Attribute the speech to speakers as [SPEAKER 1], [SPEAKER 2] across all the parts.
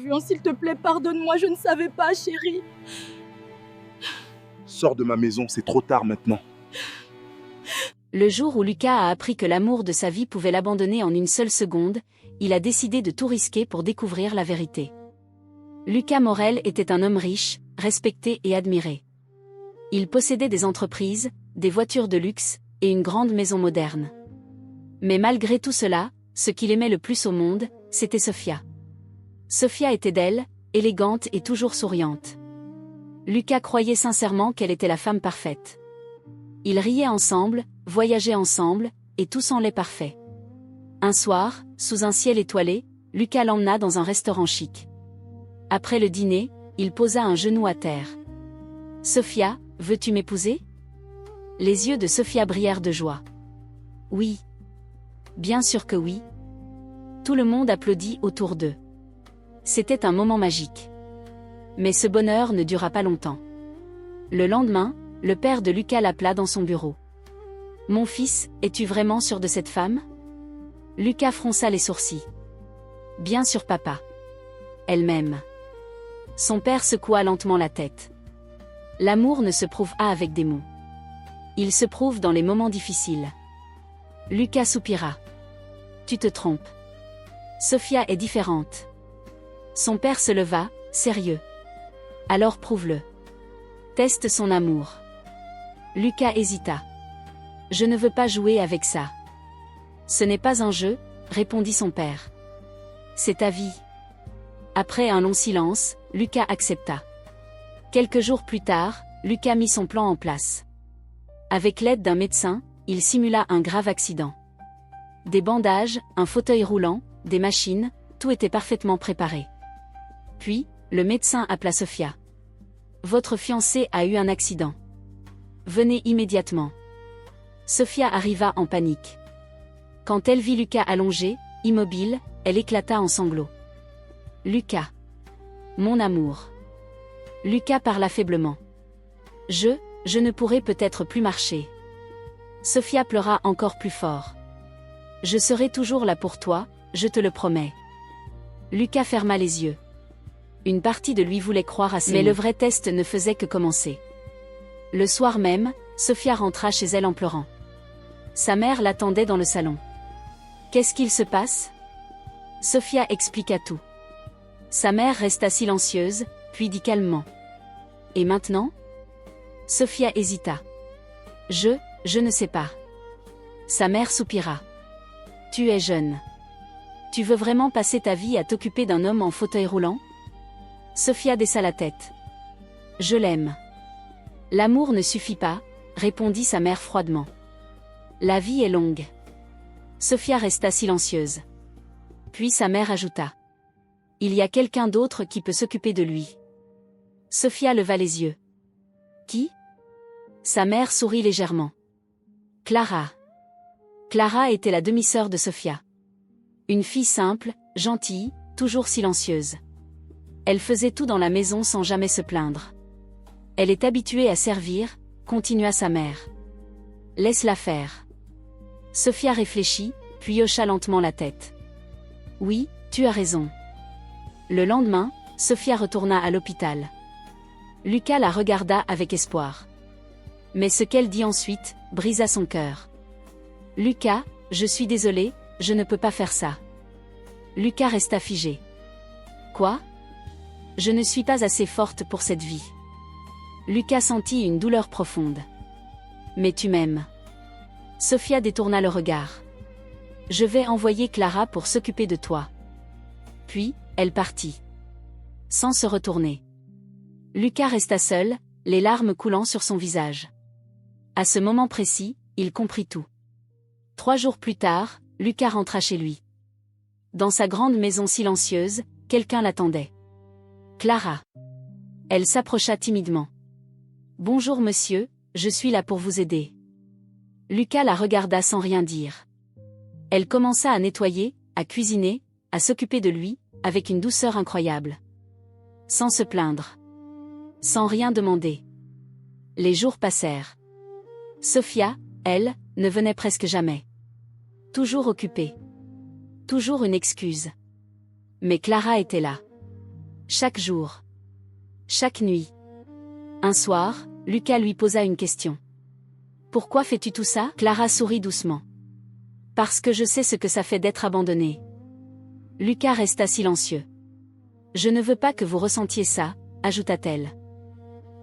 [SPEAKER 1] avion. S'il te plaît, pardonne-moi, je ne savais pas, chérie.
[SPEAKER 2] Sors de ma maison, c'est trop tard maintenant.
[SPEAKER 3] Le jour où Lucas a appris que l'amour de sa vie pouvait l'abandonner en une seule seconde, il a décidé de tout risquer pour découvrir la vérité. Lucas Morel était un homme riche, respecté et admiré. Il possédait des entreprises, des voitures de luxe, et une grande maison moderne. Mais malgré tout cela, ce qu'il aimait le plus au monde, c'était Sofia. Sofia était belle, élégante et toujours souriante. Lucas croyait sincèrement qu'elle était la femme parfaite. Ils riaient ensemble, voyageaient ensemble, et tout semblait parfait. Un soir, sous un ciel étoilé, Lucas l'emmena dans un restaurant chic. Après le dîner, il posa un genou à terre. « Sofia, veux-tu m'épouser ?» Les yeux de Sofia brillèrent de joie. « Oui. Bien sûr que oui. » Tout le monde applaudit autour d'eux. C'était un moment magique. Mais ce bonheur ne dura pas longtemps. Le lendemain, le père de Lucas l'appela dans son bureau. « Mon fils, es-tu vraiment sûr de cette femme ?» Lucas fronça les sourcils. « Bien sûr papa. Elle m'aime. » Son père secoua lentement la tête. L'amour ne se prouve pas avec des mots. Il se prouve dans les moments difficiles. Lucas soupira. « Tu te trompes. Sofia est différente. » Son père se leva, sérieux. « Alors prouve-le. Teste son amour. » Lucas hésita. « Je ne veux pas jouer avec ça. »« Ce n'est pas un jeu, » répondit son père. « C'est ta vie. » Après un long silence, Lucas accepta. Quelques jours plus tard, Lucas mit son plan en place. Avec l'aide d'un médecin, il simula un grave accident. Des bandages, un fauteuil roulant, des machines, tout était parfaitement préparé. Puis, le médecin appela Sofia. « Votre fiancé a eu un accident. Venez immédiatement. » Sofia arriva en panique. Quand elle vit Lucas allongé, immobile, elle éclata en sanglots. « Lucas. Mon amour. » Lucas parla faiblement. « Je ne pourrai peut-être plus marcher. » Sofia pleura encore plus fort. « Je serai toujours là pour toi, je te le promets. » Lucas ferma les yeux. Une partie de lui voulait croire à ses mots. Mais le vrai test ne faisait que commencer. Le soir même, Sofia rentra chez elle en pleurant. Sa mère l'attendait dans le salon. « Qu'est-ce qu'il se passe ?» Sofia expliqua tout. Sa mère resta silencieuse, puis dit calmement. « Et maintenant ?» Sofia hésita. « Je ne sais pas. » Sa mère soupira. « Tu es jeune. Tu veux vraiment passer ta vie à t'occuper d'un homme en fauteuil roulant ?» Sofia baissa la tête. « Je l'aime. »« L'amour ne suffit pas, » répondit sa mère froidement. « La vie est longue. » Sofia resta silencieuse. Puis sa mère ajouta. « Il y a quelqu'un d'autre qui peut s'occuper de lui. » Sofia leva les yeux. « Qui ?» Sa mère sourit légèrement. « Clara. » Clara était la demi-sœur de Sofia. Une fille simple, gentille, toujours silencieuse. Elle faisait tout dans la maison sans jamais se plaindre. « Elle est habituée à servir », continua sa mère. « Laisse-la faire. » Sofia réfléchit, puis hocha lentement la tête. « Oui, tu as raison. » Le lendemain, Sofia retourna à l'hôpital. Lucas la regarda avec espoir. Mais ce qu'elle dit ensuite, brisa son cœur. « Lucas, je suis désolée, je ne peux pas faire ça. » Lucas resta figé. « Quoi ? Je ne suis pas assez forte pour cette vie. » Lucas sentit une douleur profonde. « Mais tu m'aimes. » Sofia détourna le regard. « Je vais envoyer Clara pour s'occuper de toi. » Puis, elle partit. Sans se retourner. Lucas resta seul, les larmes coulant sur son visage. À ce moment précis, il comprit tout. 3 jours plus tard, Lucas rentra chez lui. Dans sa grande maison silencieuse, quelqu'un l'attendait. Clara. Elle s'approcha timidement. « Bonjour monsieur, je suis là pour vous aider. » Lucas la regarda sans rien dire. Elle commença à nettoyer, à cuisiner, à s'occuper de lui, avec une douceur incroyable. Sans se plaindre. Sans rien demander. Les jours passèrent. Sofia, elle, ne venait presque jamais. Toujours occupée. Toujours une excuse. Mais Clara était là. Chaque jour. Chaque nuit. Un soir, Lucas lui posa une question. Pourquoi fais-tu tout ça? Clara sourit doucement. Parce que je sais ce que ça fait d'être abandonné. Lucas resta silencieux. Je ne veux pas que vous ressentiez ça, ajouta-t-elle.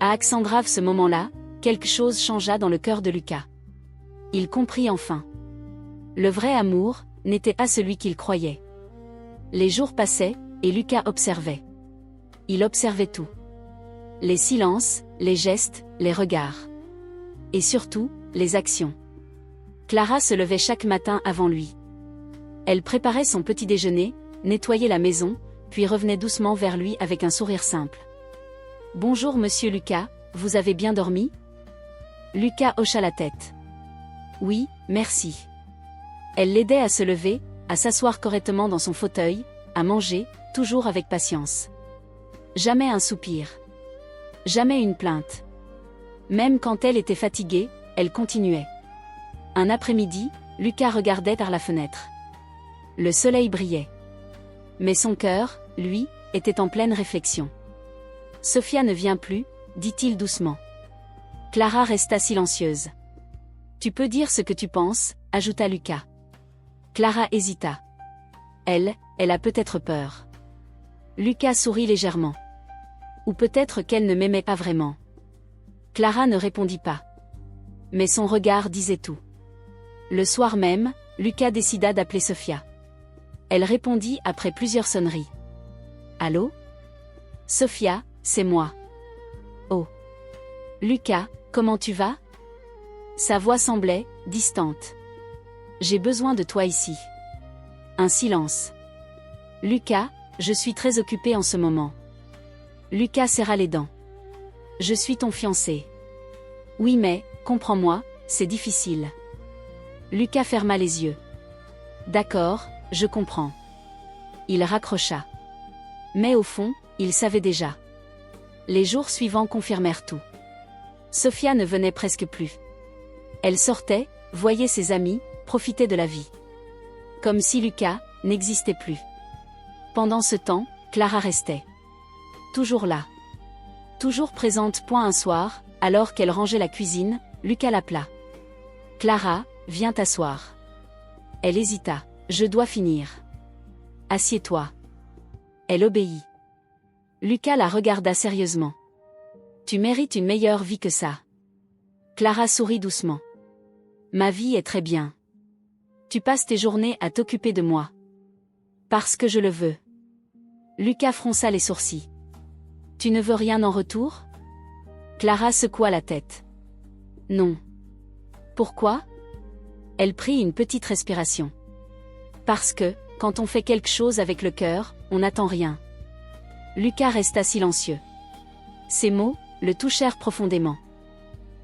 [SPEAKER 3] À accent grave ce moment-là, quelque chose changea dans le cœur de Lucas. Il comprit enfin. Le vrai amour n'était pas celui qu'il croyait. Les jours passaient, et Lucas observait. Il observait tout. Les silences, les gestes, les regards. Et surtout, les actions. Clara se levait chaque matin avant lui. Elle préparait son petit déjeuner, nettoyait la maison, puis revenait doucement vers lui avec un sourire simple. « Bonjour monsieur Lucas, vous avez bien dormi ?» Lucas hocha la tête. « Oui, merci. » Elle l'aidait à se lever, à s'asseoir correctement dans son fauteuil, à manger, toujours avec patience. Jamais un soupir. Jamais une plainte. Même quand elle était fatiguée, elle continuait. Un après-midi, Lucas regardait par la fenêtre. Le soleil brillait. Mais son cœur, lui, était en pleine réflexion. « Sophia ne vient plus, dit-il doucement. Clara resta silencieuse. « Tu peux dire ce que tu penses, ajouta Lucas. Clara hésita. Elle a peut-être peur. Lucas sourit légèrement. Ou peut-être qu'elle ne m'aimait pas vraiment. Clara ne répondit pas. Mais son regard disait tout. Le soir même, Lucas décida d'appeler Sophia. Elle répondit après plusieurs sonneries. « Allô ? Sophia, c'est moi. »« Oh. Lucas, comment tu vas ?» Sa voix semblait distante. « J'ai besoin de toi ici. » Un silence. « Lucas, je suis très occupée en ce moment. » Lucas serra les dents. « Je suis ton fiancé. »« Oui mais, comprends-moi, c'est difficile. » Lucas ferma les yeux. « D'accord, je comprends. » Il raccrocha. Mais au fond, il savait déjà. Les jours suivants confirmèrent tout. Sophia ne venait presque plus. Elle sortait, voyait ses amis, profitait de la vie. Comme si Lucas n'existait plus. Pendant ce temps, Clara restait. Toujours là. Toujours présente. Un soir, alors qu'elle rangeait la cuisine, Lucas l'appela. « Clara, viens t'asseoir. » Elle hésita. « Je dois finir. »« Assieds-toi. » Elle obéit. Lucas la regarda sérieusement. « Tu mérites une meilleure vie que ça. » Clara sourit doucement. « Ma vie est très bien. Tu passes tes journées à t'occuper de moi. Parce que je le veux. » Lucas fronça les sourcils. « Tu ne veux rien en retour ?» Clara secoua la tête. « Non. » Pourquoi ? Elle prit une petite respiration. « Parce que, quand on fait quelque chose avec le cœur, on n'attend rien. » Lucas resta silencieux. Ces mots le touchèrent profondément.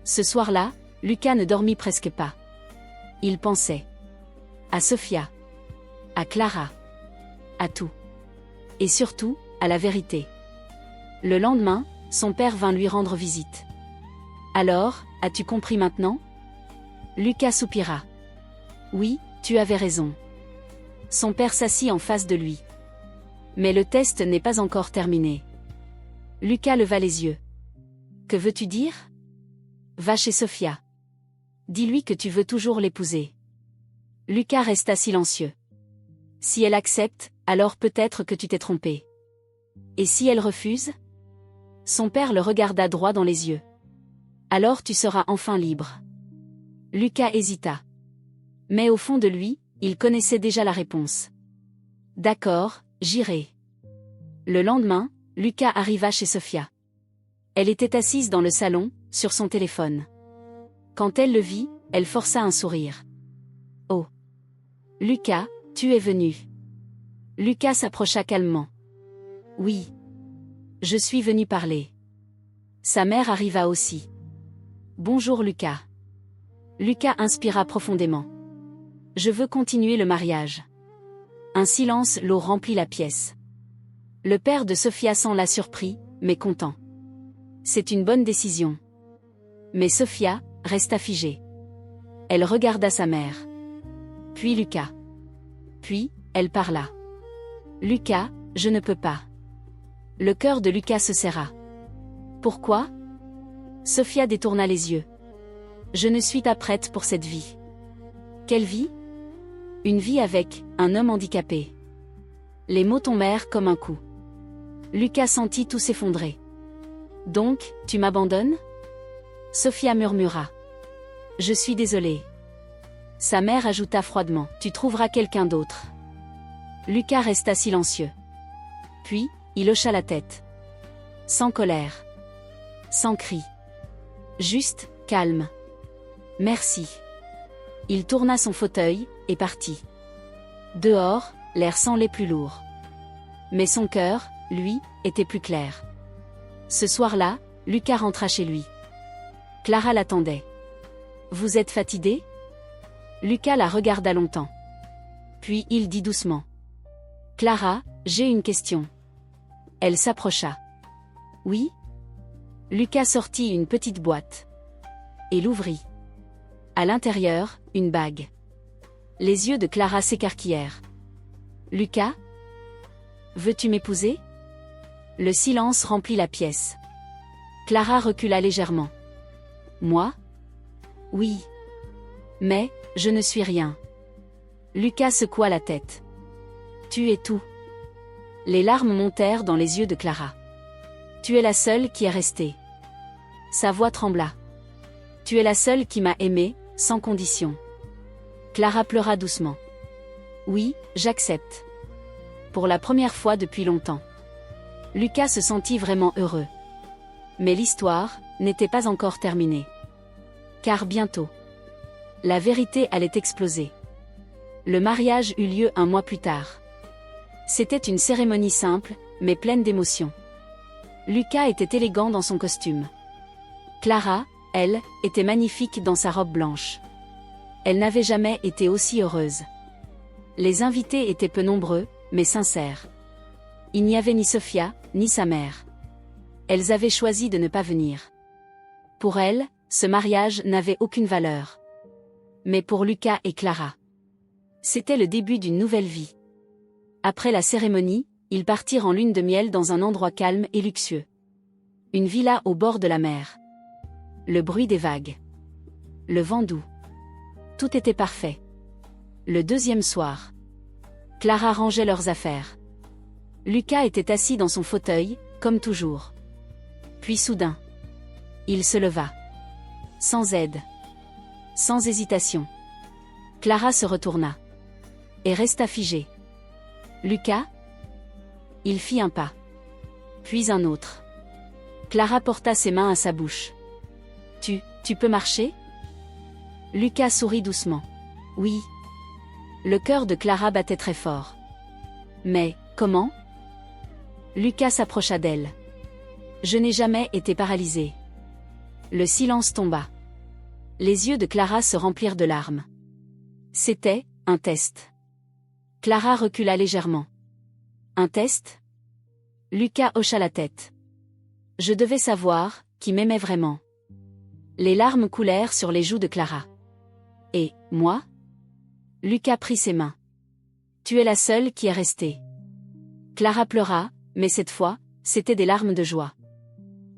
[SPEAKER 3] Ce soir-là, Lucas ne dormit presque pas. Il pensait à Sophia, à Clara, à tout. Et surtout, à la vérité. Le lendemain, son père vint lui rendre visite. « Alors, as-tu compris maintenant ?» Lucas soupira. « Oui, tu avais raison. » Son père s'assit en face de lui. « Mais le test n'est pas encore terminé. » Lucas leva les yeux. « Que veux-tu dire ? » Va chez Sophia. Dis-lui que tu veux toujours l'épouser. Lucas resta silencieux. Si elle accepte, alors peut-être que tu t'es trompé. Et si elle refuse ? Son père le regarda droit dans les yeux. Alors tu seras enfin libre. Lucas hésita. Mais au fond de lui, il connaissait déjà la réponse. D'accord, j'irai. Le lendemain, Lucas arriva chez Sophia. Elle était assise dans le salon, sur son téléphone. Quand elle le vit, elle força un sourire. Oh. Lucas, tu es venu. Lucas s'approcha calmement. Oui. Je suis venu parler. Sa mère arriva aussi. Bonjour Lucas. Lucas inspira profondément. Je veux continuer le mariage. Un silence lourd remplit la pièce. Le père de Sophia s'en l'a surpris, mais content. C'est une bonne décision. Mais Sophia resta figée. Elle regarda sa mère. Puis Lucas. Puis, elle parla. Lucas, je ne peux pas. Le cœur de Lucas se serra. Pourquoi? Sophia détourna les yeux. Je ne suis pas prête pour cette vie. Quelle vie? Une vie avec un homme handicapé. Les mots tombèrent comme un coup. Lucas sentit tout s'effondrer. Donc, tu m'abandonnes? Sophia murmura. Je suis désolée. Sa mère ajouta froidement. Tu trouveras quelqu'un d'autre. Lucas resta silencieux. Puis, il hocha la tête. Sans colère. Sans cri. Juste, calme. Merci. Il tourna son fauteuil, et partit. Dehors, l'air semblait plus lourd. Mais son cœur, lui, était plus clair. Ce soir-là, Lucas rentra chez lui. Clara l'attendait. Vous êtes fatigué? Lucas la regarda longtemps. Puis il dit doucement. Clara, j'ai une question. Elle s'approcha. Oui? Lucas sortit une petite boîte. Et l'ouvrit. À l'intérieur, une bague. Les yeux de Clara s'écarquillèrent. Lucas? Veux-tu m'épouser? Le silence remplit la pièce. Clara recula légèrement. Moi? Oui. Mais, je ne suis rien. Lucas secoua la tête. Tu es tout. Les larmes montèrent dans les yeux de Clara. Tu es la seule qui est restée. Sa voix trembla. Tu es la seule qui m'a aimée, sans condition. Clara pleura doucement. Oui, j'accepte. Pour la première fois depuis longtemps. Lucas se sentit vraiment heureux. Mais l'histoire n'était pas encore terminée. Car bientôt, la vérité allait exploser. Le mariage eut lieu un mois plus tard. C'était une cérémonie simple, mais pleine d'émotion. Lucas était élégant dans son costume. Clara, elle, était magnifique dans sa robe blanche. Elle n'avait jamais été aussi heureuse. Les invités étaient peu nombreux, mais sincères. Il n'y avait ni Sophia, ni sa mère. Elles avaient choisi de ne pas venir. Pour elles, ce mariage n'avait aucune valeur. Mais pour Lucas et Clara, c'était le début d'une nouvelle vie. Après la cérémonie, ils partirent en lune de miel dans un endroit calme et luxueux. Une villa au bord de la mer. Le bruit des vagues. Le vent doux. Tout était parfait. Le deuxième soir, Clara rangeait leurs affaires. Lucas était assis dans son fauteuil, comme toujours. Puis soudain, il se leva. Sans aide. Sans hésitation. Clara se retourna. Et resta figée. Lucas? Il fit un pas. Puis un autre. Clara porta ses mains à sa bouche. Tu peux marcher? Lucas sourit doucement. Oui. Le cœur de Clara battait très fort. Mais, comment? Lucas s'approcha d'elle. Je n'ai jamais été paralysé. Le silence tomba. Les yeux de Clara se remplirent de larmes. C'était un test. Clara recula légèrement. Un test? Lucas hocha la tête. Je devais savoir qui m'aimait vraiment. Les larmes coulèrent sur les joues de Clara. Et, moi? Lucas prit ses mains. Tu es la seule qui est restée. Clara pleura, mais cette fois, c'était des larmes de joie.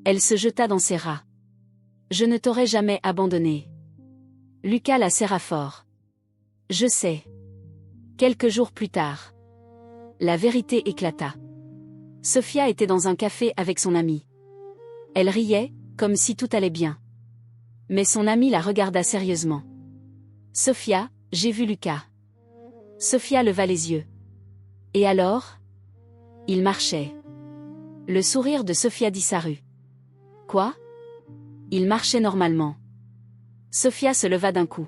[SPEAKER 3] Elle se jeta dans ses bras. Je ne t'aurais jamais abandonnée. Lucas la serra fort. Je sais. Quelques jours plus tard, la vérité éclata. Sophia était dans un café avec son amie. Elle riait, comme si tout allait bien. Mais son amie la regarda sérieusement. Sophia, j'ai vu Lucas. Sophia leva les yeux. Et alors? Il marchait. Le sourire de Sophia disparut. Quoi? Il marchait normalement. Sophia se leva d'un coup.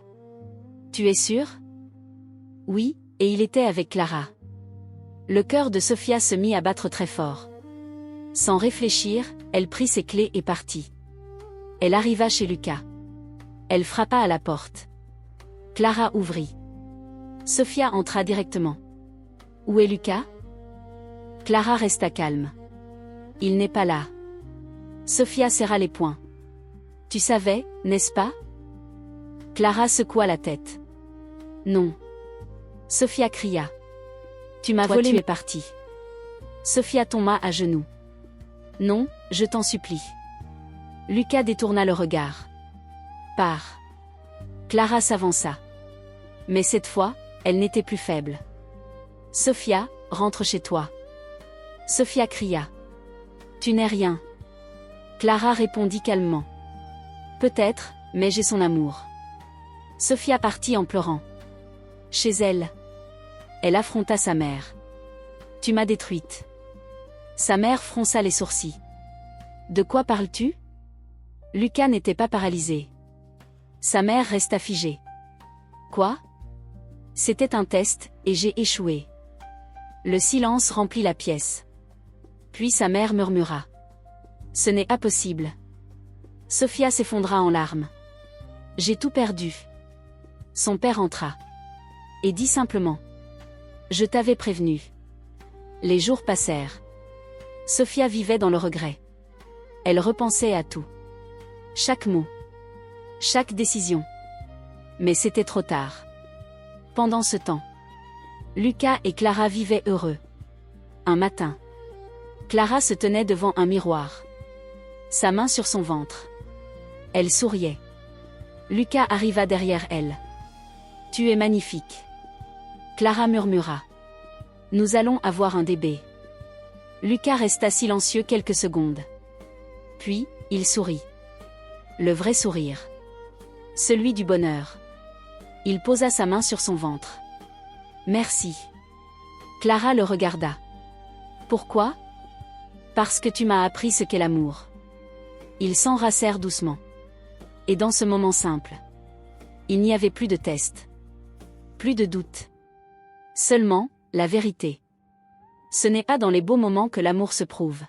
[SPEAKER 3] Tu es sûre? Oui, et il était avec Clara. Le cœur de Sophia se mit à battre très fort. Sans réfléchir, elle prit ses clés et partit. Elle arriva chez Lucas. Elle frappa à la porte. Clara ouvrit. Sophia entra directement. Où est Lucas? Clara resta calme. Il n'est pas là. Sophia serra les poings. Tu savais, n'est-ce pas? Clara secoua la tête. Non. Sophia cria. Tu m'as volé, tu es partie. Sophia tomba à genoux. Non, je t'en supplie. Lucas détourna le regard. Pars. Clara s'avança. Mais cette fois, elle n'était plus faible. Sophia, rentre chez toi. Sophia cria. Tu n'es rien. Clara répondit calmement. Peut-être, mais j'ai son amour. Sophia partit en pleurant. Chez elle. Elle affronta sa mère. Tu m'as détruite. Sa mère fronça les sourcils. De quoi parles-tu? Lucas n'était pas paralysé. Sa mère resta figée. Quoi? C'était un test, et j'ai échoué. Le silence remplit la pièce. Puis sa mère murmura. Ce n'est pas possible. Sophia s'effondra en larmes. J'ai tout perdu. Son père entra. Et dit simplement. Je t'avais prévenu. Les jours passèrent. Sophia vivait dans le regret. Elle repensait à tout. Chaque mot. Chaque décision. Mais c'était trop tard. Pendant ce temps, Lucas et Clara vivaient heureux. Un matin, Clara se tenait devant un miroir. Sa main sur son ventre. Elle souriait. Lucas arriva derrière elle. Tu es magnifique. Clara murmura. Nous allons avoir un bébé. Lucas resta silencieux quelques secondes. Puis, il sourit. Le vrai sourire. Celui du bonheur. Il posa sa main sur son ventre. Merci. Clara le regarda. Pourquoi? Parce que tu m'as appris ce qu'est l'amour. Ils s'enracèrent doucement. Et dans ce moment simple, il n'y avait plus de test. Plus de doute. Seulement, la vérité. Ce n'est pas dans les beaux moments que l'amour se prouve.